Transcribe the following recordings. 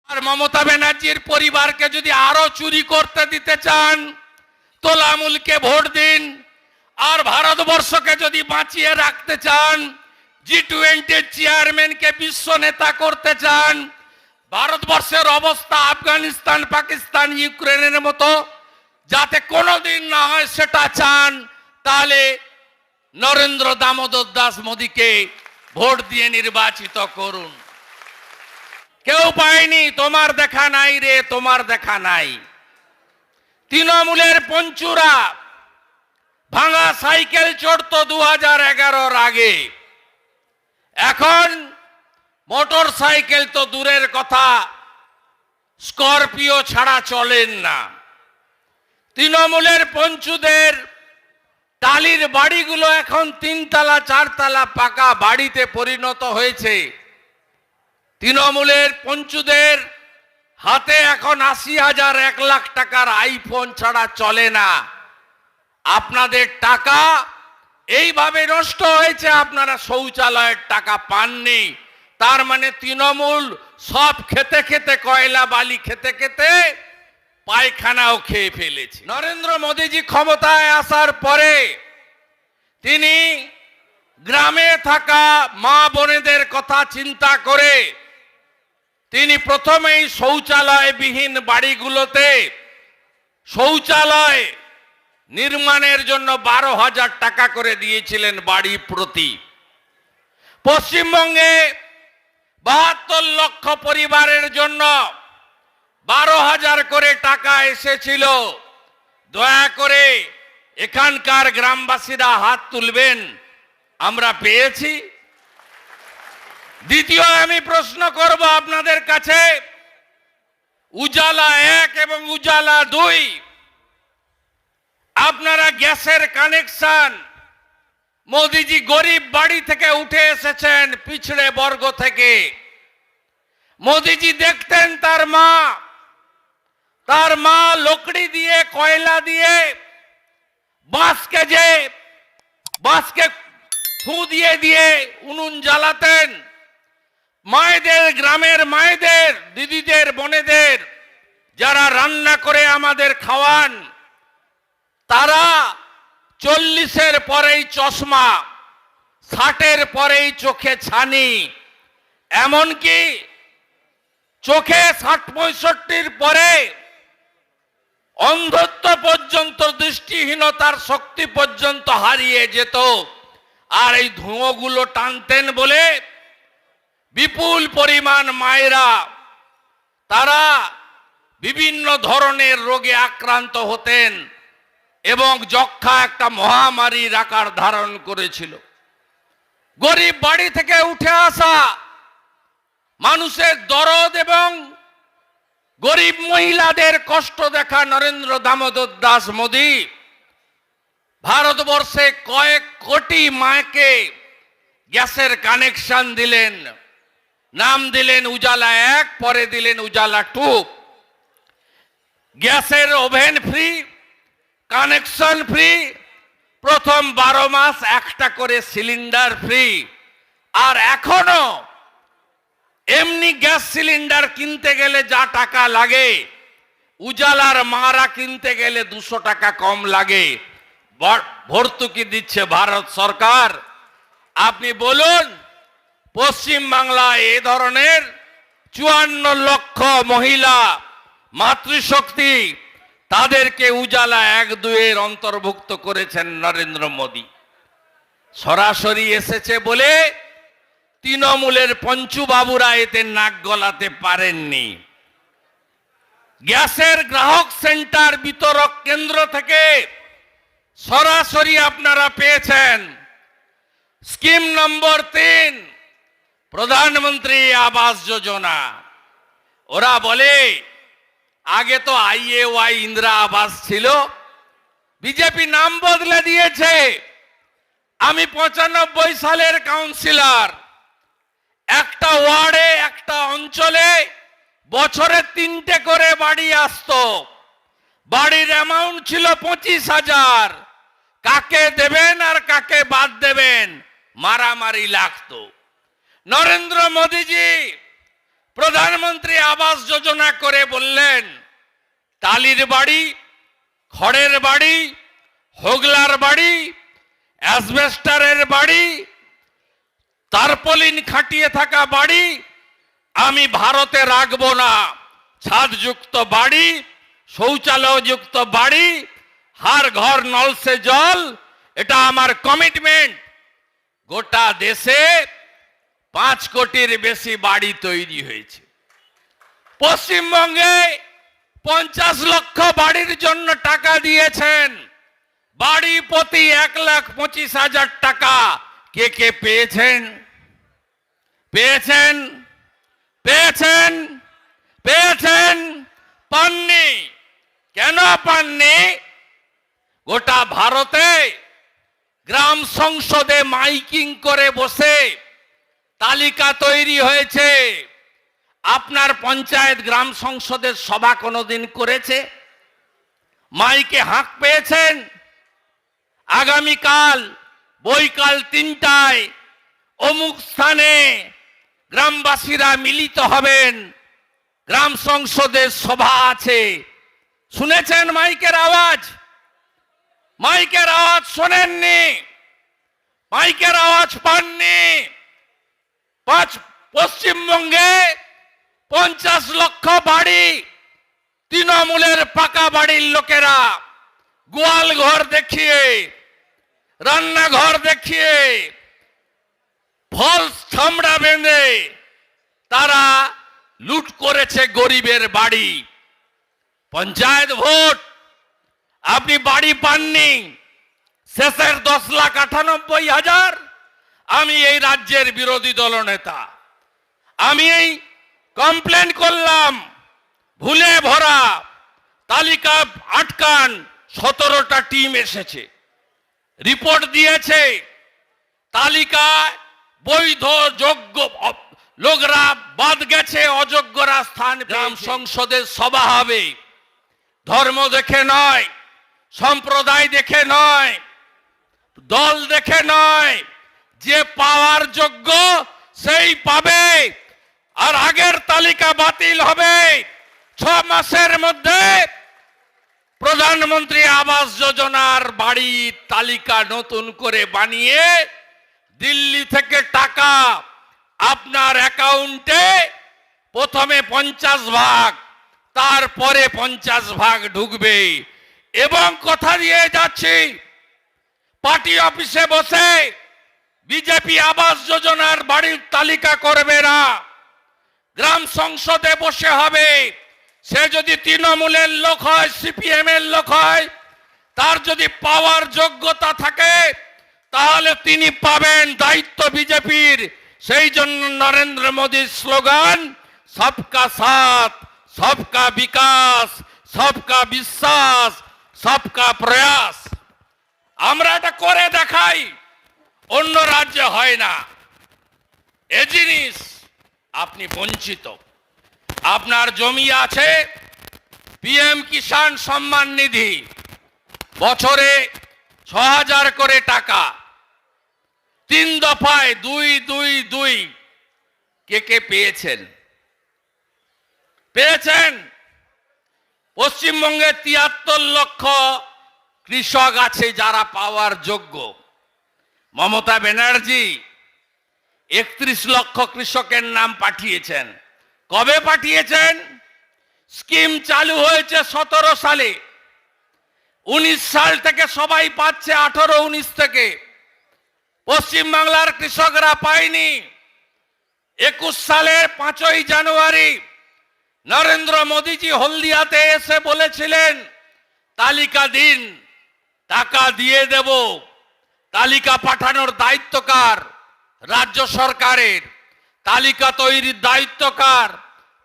আর মমতা ব্যানার্জির পরিবারকে যদি আরো চুরি করতে দিতে চান, তোলামূলকে ভোট দিন। আর ভারতবর্ষকে যদি বাঁচিয়ে রাখতে চান, G20 চেয়ারম্যানকে বিশ্ব নেতা করতে চান, ভারতবর্ষের অবস্থা আফগানিস্তান, পাকিস্তান, ইউক্রেনের মতো যাতে কোনোদিন না হয় সেটা চান, তাহলে নরেন্দ্র দামোদর দাস মোদীকে ভোট দিয়ে নির্বাচিত করুন। কেউ পায়নি, তোমার দেখা নাই রে, তোমার দেখা নাই। তৃণমূলের পঞ্চুরা ভাঙা সাইকেল চড়তো 2011-র আগে, এখন মোটর সাইকেল তো দূরের কথা, স্করপিও ছাড়া চলেন না। তৃণমূলের পঞ্চুদের টালির বাড়িগুলো এখন 3 তলা 4 তলা পাকা বাড়িতে পরিণত হয়েছে। তৃণমূলের পঞ্চুদের হাতে এখন 80,000 1 লাখ টাকার আইফোন ছাড়া চলে না। আপনাদের টাকা এইভাবে নষ্ট হয়েছে, আপনারা শৌচালয়ের টাকা পাননি। তার মানে তৃণমূল সব খেতে খেতে, কয়লা বালি খেতে খেতে পায়খানাও খেয়ে ফেলেছে। নরেন্দ্র মোদীজি ক্ষমতায় আসার পরে তিনি গ্রামে থাকা মা বোনেদের কথা চিন্তা করে তিনি প্রথমেই শৌচালয়বিহীন বাড়িগুলোতে শৌচালয় নির্মাণের জন্য 12,000 টাকা করে দিয়েছিলেন বাড়ি প্রতি। পশ্চিমবঙ্গে 72 লক্ষ পরিবারের জন্য 12,000 করে টাকা এসেছিল। দয়া করে এখানকার গ্রামবাসীরা হাত তুলবেন, আমরা পেয়েছি। দ্বিতীয় আমি প্রশ্ন করব আপনাদের কাছে, উজালা 1 এবং উজালা 2 আপনারা গ্যাসের কানেকশন, মোদিজি গরিব বাড়ি থেকে উঠে এসেছেন, পিছড়ে বর্গ থেকে। মোদিজি দেখতেন তার মা লকড়ি দিয়ে, কয়লা দিয়ে, বাঁশকে ফু দিয়ে দিয়ে উনুন জ্বালাতেন। মায়েদের, গ্রামের মায়েদের, দিদিদের, বোনেদের যারা রান্না করে আমাদের খাওয়ান, তারা 40-এর পরেই চশমা, 60-এর পরেই চোখে ছানি, এমনকি চোখে 60-65-র পরে অন্ধত্ব পর্যন্ত, দৃষ্টিহীনতার শক্তি পর্যন্ত হারিয়ে যেত। আর এই ধোঁয়াগুলো টানতেন বলে বিপুল পরিমাণ মায়েরা তারা বিভিন্ন ধরনের রোগে আক্রান্ত হতেন এবং যক্ষ্মা একটা মহামারীর আকার ধারণ করেছিল। গরিব বাড়ি থেকে উঠে আসা মানুষের দরদ এবং গরিব মহিলাদের কষ্ট দেখা নরেন্দ্র দামোদর দাস মোদী ভারতবর্ষে কয়েক কোটি মাকে গ্যাসের কানেকশন দিলেন। নাম দিলেন উজালা 1, পরে দিলেন উজালা 2। গ্যাসের ওভেন ফ্রি, কানেকশন ফ্রি, প্রথম 12 মাস একটা করে সিলিন্ডার ফ্রি। আর এখনো এমনি গ্যাস সিলিন্ডার কিনতে গেলে যা টাকা লাগে, উজালার মারা কিনতে গেলে 200 টাকা কম লাগে। ভর্তুকি দিচ্ছে ভারত সরকার। আপনি বলুন, পশ্চিম বাংলায় এ ধরনের 54 লক্ষ মহিলা মাতৃশক্তি, তাদেরকে উজালা 1-2-এর অন্তর্ভুক্ত করেছেন নরেন্দ্র মোদী। সরাসরি এসেছে বলে তৃণমূলের পঞ্চু বাবুরা এতে নাক গলাতে পারেননি। গ্যাসের গ্রাহক সেন্টার, বিতরক কেন্দ্র থেকে সরাসরি আপনারা পেয়েছেন। স্কিম নম্বর 3, প্রধানমন্ত্রী আবাস যোজনা। ওরা বলে আগে তো IAY ইন্দিরা আবাস ছিল, বিজেপি নাম বদলে দিয়েছে। আমি 95 সালের কাউন্সিলর। একটা ওয়ার্ডে, একটা অঞ্চলে বছরে 3টে করে বাড়ি আসতো। বাড়ির অ্যামাউন্ট ছিল 25,000। কাকে দেবেন আর কাকে বাদ দেবেন মারামারি লাগতো। নরেন্দ্র মোদীজি প্রধানমন্ত্রী আবাস যোজনা করে বললেন টালির বাড়ি, খড়ের বাড়ি, হোগলার বাড়ি, অ্যাসবেস্টারের বাড়ি, তারপলিন খাটিয়ে থাকা বাড়ি আমি ভারতে রাখবো না। ছাদযুক্ত বাড়ি, শৌচালয়যুক্ত বাড়ি, হার ঘর নল সে জল, এটা আমার কমিটমেন্ট। গোটা দেশে 5 কোটির বেশি বাড়ি তৈরি হয়েছে। পশ্চিমবঙ্গে 50 লক্ষ বাড়ির জন্য টাকা দিয়েছেন। বাড়ি প্রতি 1,25,000 টাকা কে কে পেয়েছেন? পেয়েছেন? পেয়েছেন? পেয়েছেন? পাননি। কেন পাননি? গোটা ভারতে গ্রাম সংসদে মাইকিং করে বসে তালিকা তৈরি হয়েছে। আপনার পঞ্চায়েত গ্রাম সংসদের সভা কোনোদিন করেছে? মাইকে হাঁক পেয়েছেন? আগামীকাল বৈকাল 3টায় অমুক স্থানে গ্রামবাসীরা মিলিত হবেন, গ্রাম সংসদের সভা আছে। শুনেছেন মাইকের আওয়াজ? মাইকের আওয়াজ শোনেননি, মাইকের আওয়াজ পাননি। পশ্চিমবঙ্গে 50 লক্ষ বাড়ি, তৃণমূলের পাকা বাড়ির লোকেরা গোয়াল ঘর দেখিয়ে, রান্নাঘর দেখিয়ে, ফলস চামড়া বেঁধে তারা লুট করেছে গরিবের বাড়ি। পঞ্চায়েত ভোট, আপনি বাড়ি পাননি। শেষের 10,98,000। আমি এই রাজ্যের বিরোধী দলনেতা, আমি এই কমপ্লেন করলাম। ভুলে ভরা তালিকা আটকান। 17টা টিম এসেছে, রিপোর্ট দিয়েছে। তালিকায় বৈধ যোগ্য লোকরা বাদ গেছে, অযোগ্যরা স্থান। গ্রাম সংসদের সভা হবে ধর্ম দেখে নয়, সম্প্রদায় দেখে নয়, দল দেখে নয়। যে পাওয়ার যোগ্য সেই পাবে। আর আগের তালিকা বাতিল হবে। 6 মাসের মধ্যে প্রধানমন্ত্রী আবাস যোজনার বাড়ির তালিকা নতুন করে বানিয়ে দিল্লি থেকে টাকা আপনার অ্যাকাউন্টে প্রথমে 50 ভাগ, তারপরে 50 ভাগ ঢুকবে। এবং কথা দিয়ে যাচ্ছি, পার্টি অফিসে বসে বিজেপি আবাস যোজনার বাড়ির তালিকা করবে না, গ্রাম সংসদে বসে হবে। সে যদি তৃণমূলের লোক হয়, সিপিএম এর লোক হয়, তার যদি পাওয়ার যোগ্যতা থাকে তাহলে তিনি পাবেন। দায়িত্ব বিজেপির। সেই জন্য নরেন্দ্র মোদীর স্লোগান সবকা সাথ, সবকা বিকাশ, সবকা বিশ্বাস, সবকা প্রয়াস। আমরা এটা করে দেখাই, অন্য রাজ্যে হয় না। এ জিনিস আপনি বঞ্চিত। আপনার জমি আছে, পিএম কিষাণ সম্মান নিধি বছরে 6,000 করে টাকা, 3 দফায় 222। কে কে পেয়েছেন? পেয়েছেন? পশ্চিমবঙ্গে 73 লক্ষ কৃষক আছে যারা পাওয়ার যোগ্য। মমতা ব্যানার্জি 31 লক্ষ কৃষকের নাম পাঠিয়েছেন। কবে পাঠিয়েছেন? স্কিম চালু হয়েছে 17 সালে। 19 সাল থেকে সবাই পাচ্ছে, 18-19 থেকে। পশ্চিমবাংলার কৃষকরা পায়নি। 21 সালের 5ই জানুয়ারি নরেন্দ্র মোদীজি হলদিয়াতে এসে বলেছিলেন তালিকা দিন, টাকা দিয়ে দেব। তালিকা পাঠানোর দায়িত্ব কার? রাজ্য সরকারের। তালিকা তৈরির দায়িত্ব কার?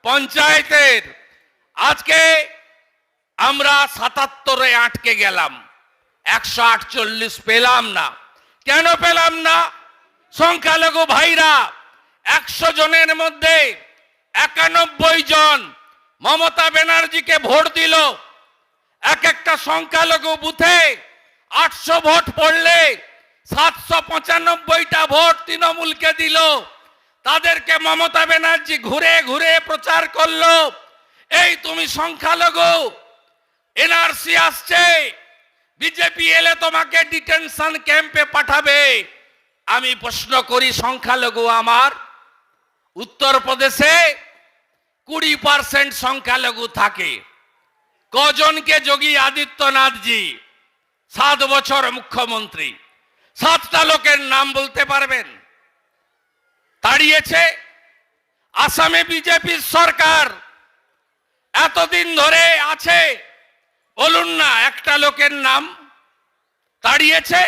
পঞ্চায়েতের। আজকে আমরা 77-এ আটকে গেলাম, 148 পেলাম না। কেন পেলাম না? সংখ্যালঘু ভাইরা 100 জনের মধ্যে 91 জন মমতা ব্যানার্জিকে ভোট দিল। এক একটা সংখ্যালঘু বুথে 800 ভোট পড়লে 795টা ভোট তৃণমূলকে দিল। তাদেরকে মমতা ব্যানার্জি ঘুরে ঘুরে প্রচার করলো, এই তুমি সংখ্যালঘু, এনআরসি আসছে, বিজেপি এলে তোমাকে ডিটেনশন ক্যাম্পে পাঠাবে। আমি প্রশ্ন করি, সংখ্যালঘু আমার উত্তরপ্রদেশে 20% সংখ্যালঘু থাকে। কজনকে যোগী আদিত্যনাথজি 7 বছর মুখ্যমন্ত্রী 7টা লোকের নাম বলতে পারবেন তাড়িয়েছে? আসামে বিজেপির সরকার এতদিন ধরে আছে, বলুন না একটা লোকের নাম তাড়িয়েছে?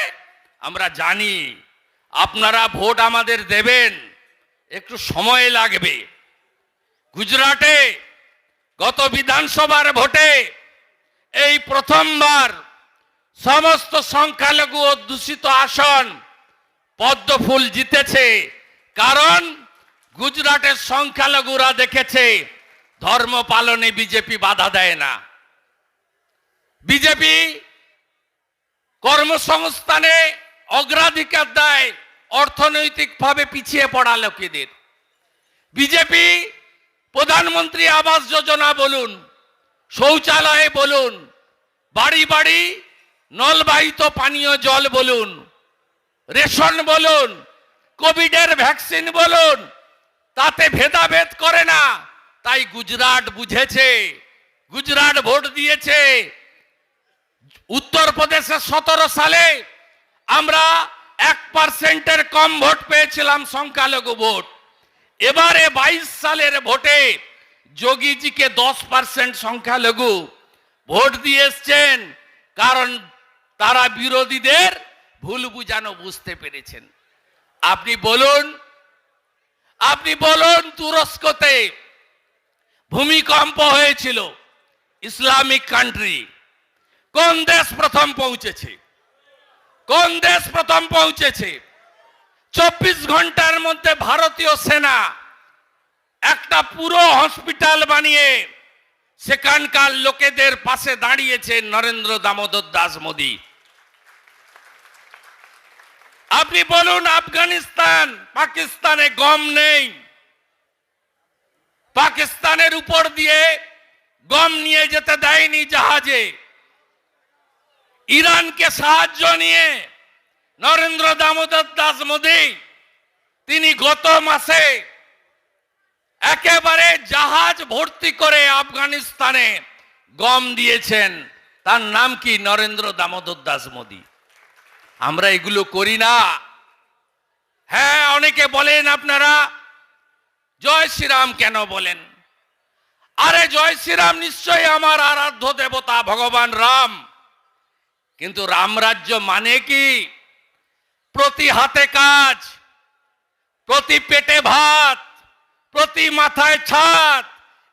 আমরা জানি আপনারা ভোট আমাদের দেবেন, একটু সময় লাগবে। গুজরাটে গত বিধানসভার ভোটে এই প্রথমবার সমস্ত সংখ্যালঘু অধ্যুষিত আসন পদ্মফুল জিতেছে, কারণ গুজরাটের সংখ্যালঘুরা দেখেছে ধর্ম পালনে বিজেপি বাধা দেয় না। বিজেপি কর্মসংস্থানে অগ্রাধিকার দেয় অর্থনৈতিকভাবে পিছিয়ে পড়া লোকেদের। বিজেপি প্রধানমন্ত্রী আবাস যোজনা বলুন, শৌচালয়ে বলুন, বাড়ি বাড়ি নলবাহিত পানীয় জল বলুন, রেশন বলুন, কোভিডের ভ্যাকসিন বলুন, তাতে ভেদাভেদ করে না। তাই গুজরাট বুঝেছে, গুজরাট ভোট দিয়েছে। উত্তরপ্রদেশে 17 সালে আমরা 1%-এর কম ভোট পেয়েছিলাম সংখ্যালঘু ভোট। এবারে 22 সালের ভোটে যোগীজিকে 10% সংখ্যালঘু ভোট দিয়ে এসছেন, কারণ তারা বিরোধীদের ভুল বুঝানো বুঝতে পেরেছেন। আপনি বলুন তুরস্কতে ভূমিকম্প হয়েছিল, ইসলামিক কান্ট্রি, কোন দেশ প্রথম পৌঁছেছে? কোন দেশ প্রথম পৌঁছেছে? 24 ঘন্টার মধ্যে ভারতীয় সেনা একটা পুরো হসপিটাল বানিয়ে সেখানকার লোকেদের পাশে দাঁড়িয়েছে নরেন্দ্র দামোদর দাস মোদী। আপনি বলুন আফগানিস্তান, পাকিস্তানে গম নেই, পাকিস্তানের উপর দিয়ে গম নিয়ে যেতে দেয়নি জাহাজে। ইরানকে সাহায্য নিয়ে নরেন্দ্র দামোদর দাস মোদী তিনি গত মাসে একেবারে জাহাজ ভর্তি করে আফগানিস্তানে গম দিয়েছেন। তার নাম কি? নরেন্দ্র দামোদর দাস মোদী। আমরা এগুলো করি না। হ্যাঁ, অনেকে বলেন আপনারা জয় শ্রীরাম কেন বলেন? আরে জয় শ্রীরাম নিশ্চয়ই আমার আরাধ্য দেবতা ভগবান রাম, কিন্তু রামরাজ্য মানে কি? প্রতি হাতে কাজ, প্রতি পেটে ভাত, প্রতি মাথায় ছাদ,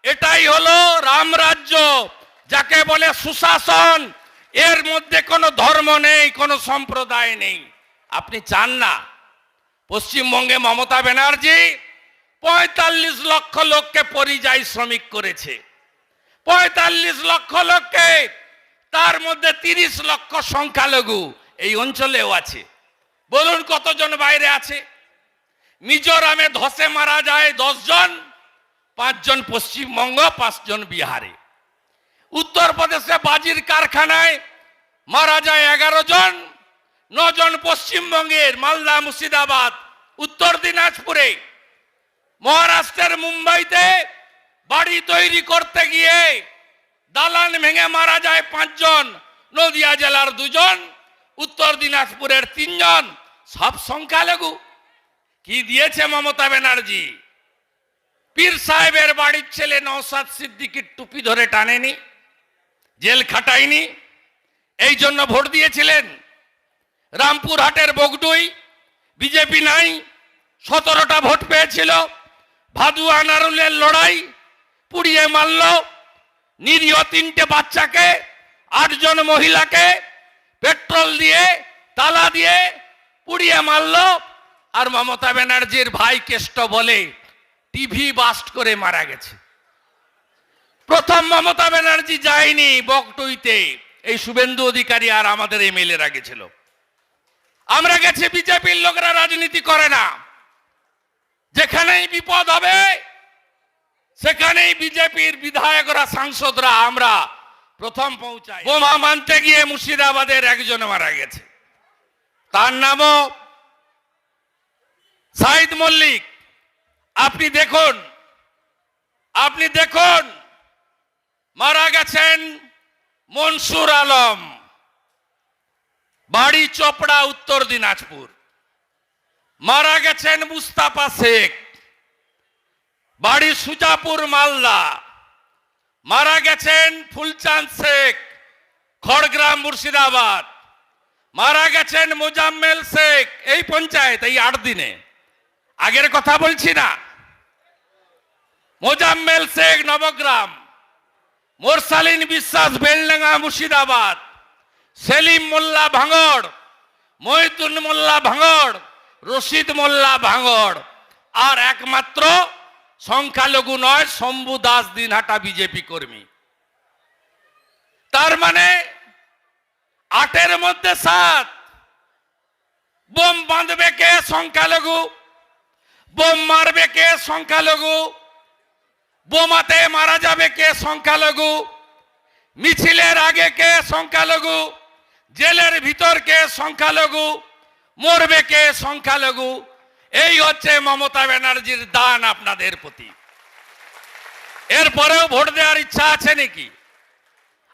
এটাই হলো রামরাজ্য, যাকে বলে সুশাসন। এর মধ্যে কোনো ধর্ম নেই, কোনো সম্প্রদায় নেই। আপনি চান না পশ্চিমবঙ্গে মমতা ব্যানার্জি 45 লক্ষ লোককে পরিযায়ী শ্রমিক করেছে, 45 লক্ষ লোককে, তার মধ্যে 30 লক্ষ সংখ্যালঘু এই অঞ্চলেও আছে। বলুন কতজন বাইরে আছে? মিজোরামে ধসে মারা যায় 10 জন, 5 জন পশ্চিমবঙ্গ, 5 জন বিহারে। উত্তরপ্রদেশে বাজির কারখানায় মারা যায় 11 জন, 9 জন পশ্চিমবঙ্গের, মালদা, মুর্শিদাবাদ, উত্তর দিনাজপুরে। মহারাষ্ট্রের মুম্বাইতে বাড়ি তৈরি করতে গিয়ে দালান ভেঙে মারা যায় 5 জন, নদিয়া জেলার 2 জন, উত্তর দিনাজপুরের 3 জন, সব সংখ্যালঘু। কি দিয়েছে মমতা ব্যানার্জি? পীর সাহেবের বাড়ির ছেলে নওশাদ সিদ্দিকীর টুপি ধরে টানেনি, জেল খাটায়নি, এই জন্য ভোট দিয়েছিলেন। রামপুরহাটের বগডুই বিজেপি নাই, 17টা ভোট পেয়েছিল। ভাদুয়া নারুলের লড়াই পুড়িয়ে মারল, নিরীহ 3টে বাচ্চাকে, 8 জন মহিলাকে পেট্রোল দিয়ে তালা দিয়ে পুড়িয়ে মারল। আর মমতা ব্যানার্জির ভাই কেষ্ট বলে টিভি বাস্ট করে মারা গেছে। প্রথম মমতা ব্যানার্জি যায়নি বগটুইতে, এই শুভেন্দু অধিকারী আর আমাদের এমএলএরা গেছিল। আমরা গেছি, বিজেপির লোকরা রাজনীতি করে না। যেখানেই বিপদ হবে সেখানেই বিজেপির বিধায়করা সাংসদরা আমরা প্রথম পৌঁছাই। বোমা মানতে গিয়ে মুর্শিদাবাদের একজন মারা গেছে, তার নামও সাইদ মল্লিক। আপনি দেখুন মারা গেছেন মনসুর আলম, বাড়ি চোপড়া, উত্তর দিনাজপুর। মারা গেছেন মুস্তাফা শেখ, বাড়ি সুজাপুর, মালদা। মারা গেছেন ফুলচাঁদ শেখ, খড়গ্রাম, মুর্শিদাবাদ। মারা গেছেন মোজাম্মেল শেখ, এই পঞ্চায়েত, এই 8 দিনে, আগের কথা বলছি না। মোজাম্মেল শেখ নবগ্রাম, মোরসালিন বিশ্বাস বেলডাঙ্গা, মুর্শিদাবাদ। সেলিম মোল্লা ভাঙড়, মহিতুন মোল্লা ভাঙড়, রশিদ মোল্লা ভাঙড়। আর একমাত্র সংখ্যালঘু নয়, শম্ভু দাস দিনহাটা, বিজেপি কর্মী। তার মানে 8-এর মধ্যে 7। বোম বাঁধবে কে? সংখ্যালঘু। বোম মারবে কে? সংখ্যালঘু। বোমাতে মারা যাবে কে? সংখ্যালঘু। মিছিলের আগে কে? সংখ্যালঘু। জেলের ভিতর কে? সংখ্যালঘু। মরবে কে? সংখ্যালঘু। এই হচ্ছে মমতা ব্যানার্জির দান আপনাদের প্রতি। এরপরেও ভোট দেওয়ার ইচ্ছা আছে নাকি?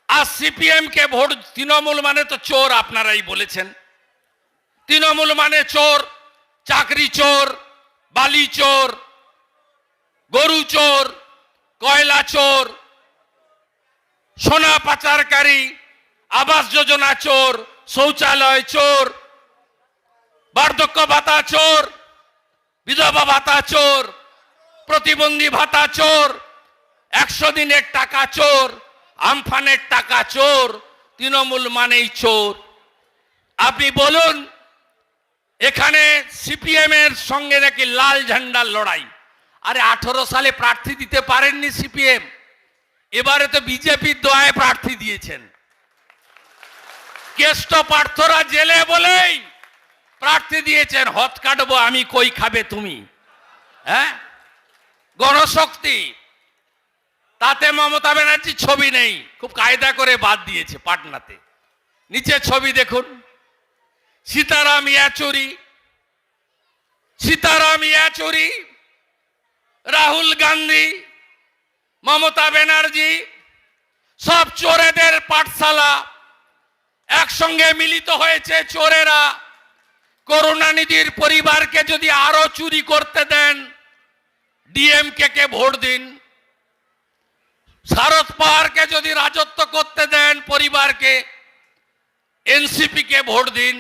আর সিপিএম কে ভোট, তৃণমূল মানে তো চোর, আপনারাই বলেছেন। তৃণমূল মানে চোর, চাকরি চোর, বালি চোর, গরু চোর, কয়লা চোর, সোনা পাচারকারী, আবাস যোজনা চোর, শৌচালয় চোর, বার্ধক্য ভাতা চোর, বিধবা ভাতা চোর, প্রতিবন্ধী ভাতা চোর, 100 দিনের টাকা চোর, আমফানের টাকা চোর। তৃণমূল মানেই চোর। আপনি বলুন, এখানে সিপিএম এর সঙ্গে নাকি লাল ঝান্ডার লড়াই। আরে 18 সালে প্রার্থী দিতে পারেননি সিপিএম, এবারে তো বিজেপির দয়ায় প্রার্থী দিয়েছেন। কেষ্ট পার্থরা জেলে বলেই প্রার্থী দিয়েছেন। হত কাটবো আমি, কই খাবে তুমি। হ্যাঁ, গণশক্তি, তাতে মমতা ব্যানার্জির ছবি নেই, খুব কায়দা করে বাদ দিয়েছে পাটনাতে। নিচে ছবি দেখুন, সীতারাম ইয়াচুরি, সীতারাম ইয়াচুরি, রাহুল গান্ধী, মমতা ব্যানার্জি, সব চোরেদের পাঠশালা একসঙ্গে মিলিত হয়েছে। চোরেরা করুণানিধির পরিবারকে যদি আরো চুরি করতে দেন, ডিএমকে কে ভোট দিন। শারদ পাওয়ারকে যদি রাজত্ব করতে দেন পরিবারকে, এনসিপি কে ভোট দিন।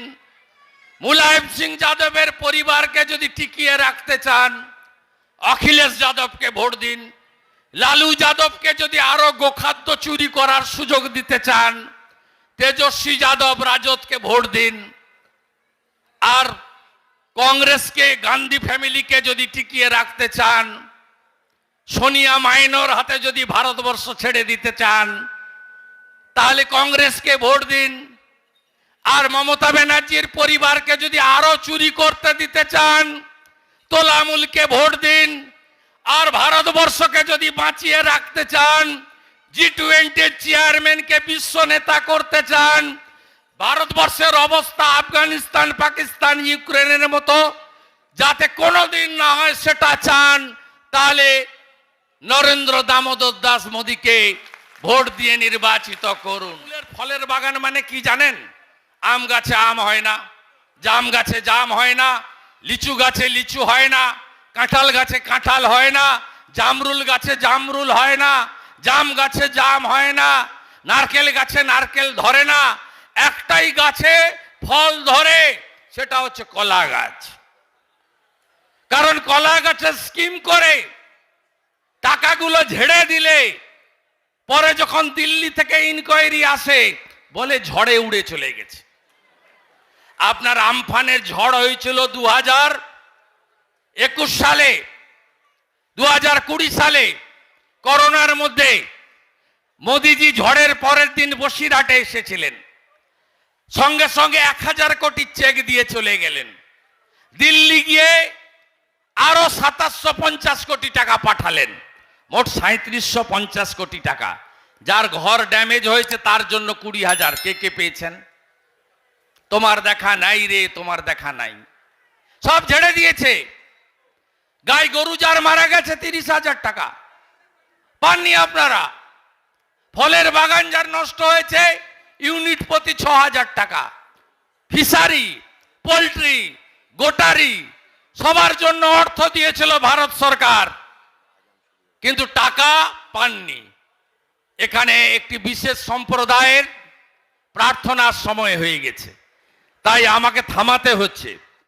মুলায়ম সিং যাদবের পরিবারকে যদি টিকিয়ে রাখতে চান, অখিলেশ যাদবকে ভোট দিন। লালু যাদবকে যদি আরো গোখাদ্য চুরি করার সুযোগ দিতে চান, তেজস্বী যাদব রাজদকে ভোট দিন। আর কংগ্রেসকে, গান্ধী ফ্যামিলিকে যদি টিকিয়ে রাখতে চান, সোনিয়া মাইনর হাতে যদি ভারতবর্ষ ছেড়ে দিতে চান, তাহলে কংগ্রেসকে ভোট দিন। আর মমতা ব্যানার্জির পরিবারকে যদি আরো চুরি করতে দিতে চান, তোলামূলকে ভোট দিন। আর ভারতবর্ষকে যদি বাঁচিয়ে রাখতে চান, G20 চেয়ারম্যানকে বিশ্ব নেতা করতে চান, ভারতবর্ষের অবস্থা আফগানিস্তান, পাকিস্তান, ইউক্রেনের মতো যাতে কোনোদিন না হয় সেটা চান, তাহলে নরেন্দ্র দামোদর দাস মোদীকে ভোট দিয়ে নির্বাচিত করুন। ফলের বাগান মানে কি জানেন? আম গাছে আম হয় না, জাম গাছে জাম হয় না, লিচু গাছে লিচু হয় না, কাঁঠাল গাছে কাঁঠাল হয় না, জামরুল গাছে জামরুল হয় না, জাম গাছে জাম হয় না, নারকেল গাছে নারকেল ধরে না। একটাই গাছে ফল ধরে, সেটা হচ্ছে কলা গাছ। কারণ কলা গাছে স্কিম করে টাকাগুলো ঝেড়ে দিলে পরে যখন দিল্লি থেকে ইনকোয়ারি আসে, বলে ঝড়ে উড়ে চলে গেছে। আপনার আমফানের ঝড় হয়েছিল 2021 সালে, 2020 সালে করোনার মধ্যে। মোদিজি ঝড়ের পরের দিন বসিরহাটে এসেছিলেন, সঙ্গে সঙ্গে 1000 কোটি চেক দিয়ে চলে গেলেন। দিল্লি গিয়ে আরো 2750 কোটি টাকা পাঠালেন, মোট 3750 কোটি টাকা। যার ঘর ড্যামেজ হয়েছে তার জন্য 20,000। কে কে পেয়েছেন? তোমার দেখা নাই রে, তোমার দেখা নাই, সব ঝেড়ে দিয়েছে। গাই গরু যার মারা গেছে 30,000 টাকা পাননি আপনারা। ফলের বাগান যার নষ্ট হয়েছে ইউনিট প্রতি 6,000 টাকা। ফিশারি, পোল্ট্রি, গোটারি সবার জন্য অর্থ দিয়েছিল ভারত সরকার, কিন্তু টাকা পাননি। এখানে একটি বিশেষ সম্প্রদায়ের প্রার্থনার সময় হয়ে গেছে, তাই আমাকে থামাতে হচ্ছে।